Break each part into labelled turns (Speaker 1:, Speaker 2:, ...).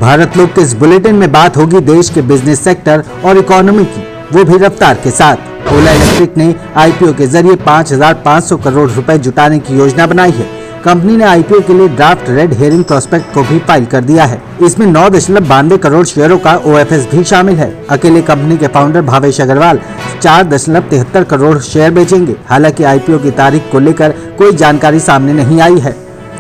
Speaker 1: भारत लोग के इस बुलेटिन में बात होगी देश के बिजनेस सेक्टर और इकोनॉमी की, वो भी रफ्तार के साथ। ओला इलेक्ट्रिक ने आईपीओ के जरिए 5,500 करोड़ रुपए जुटाने की योजना बनाई है। कंपनी ने आईपीओ के लिए ड्राफ्ट रेड हेरिंग प्रोस्पेक्ट को भी फाइल कर दिया है। इसमें 9.92 करोड़ शेयरों का ओएफएस भी शामिल है। अकेले कंपनी के फाउंडर भावेश अग्रवाल 4.73 करोड़ शेयर बेचेंगे। हालांकि आईपीओ की तारीख को लेकर कोई जानकारी सामने नहीं आई है।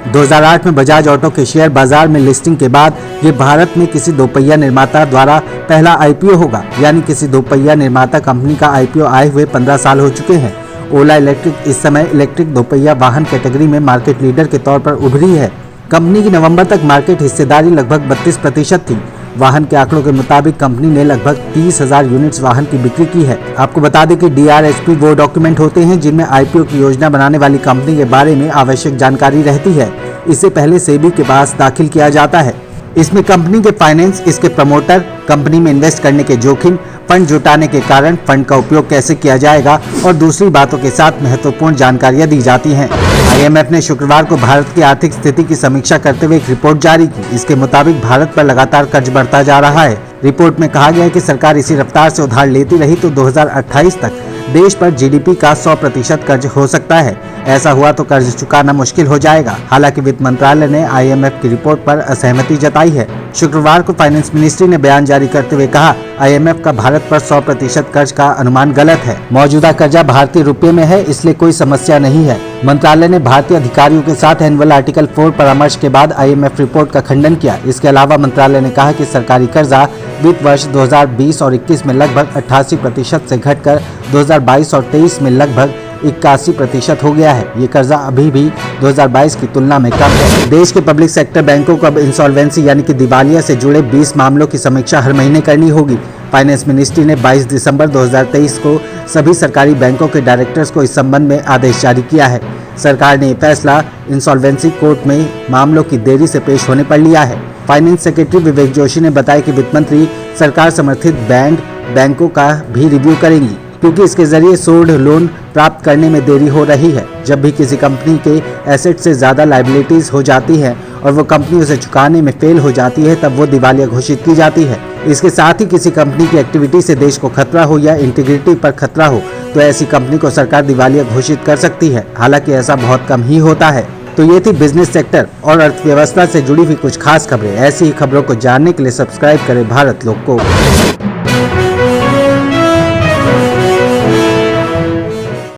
Speaker 1: 2008 में बजाज ऑटो के शेयर बाजार में लिस्टिंग के बाद ये भारत में किसी दोपहिया निर्माता द्वारा पहला आईपीओ होगा, यानी किसी दोपहिया निर्माता कंपनी का आईपीओ आए हुए 15 साल हो चुके हैं। ओला इलेक्ट्रिक इस समय इलेक्ट्रिक दोपहिया वाहन कैटेगरी में मार्केट लीडर के तौर पर उभरी है। कंपनी की नवंबर तक मार्केट हिस्सेदारी लगभग 32% थी। वाहन के आंकड़ों के मुताबिक कंपनी ने लगभग 30,000 यूनिट्स वाहन की बिक्री की है। आपको बता दें कि DRHP वो डॉक्यूमेंट होते हैं जिनमें आईपीओ की योजना बनाने वाली कंपनी के बारे में आवश्यक जानकारी रहती है। इसे पहले सेबी के पास दाखिल किया जाता है। इसमें कंपनी के फाइनेंस, इसके प्रमोटर, कंपनी में इन्वेस्ट करने के जोखिम, फंड जुटाने के कारण, फंड का उपयोग कैसे किया जाएगा और दूसरी बातों के साथ महत्वपूर्ण जानकारियां दी जाती हैं। IMF ने शुक्रवार को भारत की आर्थिक स्थिति की समीक्षा करते हुए एक रिपोर्ट जारी की। इसके मुताबिक भारत पर लगातार कर्ज बढ़ता जा रहा है। रिपोर्ट में कहा गया है कि सरकार इसी रफ्तार से उधार लेती रही तो 2028 तक देश पर GDP का 100% कर्ज हो सकता है। ऐसा हुआ तो कर्ज चुकाना मुश्किल हो जाएगा। हालांकि वित्त मंत्रालय ने IMF की रिपोर्ट पर असहमति जताई है। शुक्रवार को फाइनेंस मिनिस्ट्री ने बयान जारी करते हुए कहा, IMF का भारत पर 100% कर्ज का अनुमान गलत है। मौजूदा कर्जा भारतीय रुपये में है, इसलिए कोई समस्या नहीं है। मंत्रालय ने भारतीय अधिकारियों के साथ एनुअल आर्टिकल 4 परामर्श के बाद IMF रिपोर्ट का खंडन किया। इसके अलावा मंत्रालय ने कहा कि सरकारी कर्जा वित्त वर्ष 2020 और 21 में लगभग 88% से घटकर 2022 और 23 में लगभग 81% हो गया है। ये कर्जा अभी भी 2022 की तुलना में कम है। देश के पब्लिक सेक्टर बैंकों को अब इंसॉल्वेंसी यानी कि दिवालिया से जुड़े 20 मामलों की समीक्षा हर महीने करनी होगी। फाइनेंस मिनिस्ट्री ने 22 दिसंबर 2023 को सभी सरकारी बैंकों के डायरेक्टर्स को इस संबंध में आदेश जारी किया है। सरकार ने ये फैसला इंसॉल्वेंसी कोर्ट में मामलों की देरी से पेश होने पर लिया है। फाइनेंस सेक्रेटरी विवेक जोशी ने बताया कि वित्त मंत्री सरकार समर्थित बैंकों का भी रिव्यू करेंगी, क्योंकि इसके जरिए सोल्ड लोन प्राप्त करने में देरी हो रही है। जब भी किसी कंपनी के एसेट से ज्यादा लायबिलिटीज हो जाती है और वो कंपनी उसे चुकाने में फेल हो जाती है, तब वो दिवालिया घोषित की जाती है। इसके साथ ही किसी कंपनी की एक्टिविटी से देश को खतरा हो या इंटीग्रिटी पर खतरा हो तो ऐसी कंपनी को सरकार दिवालिया घोषित कर सकती है। हालांकि ऐसा बहुत कम ही होता है। तो ये थी बिजनेस सेक्टर और अर्थव्यवस्था से जुड़ी हुई कुछ खास खबरें। ऐसी ही खबरों को जानने के लिए सब्सक्राइब करें भारत लोग को।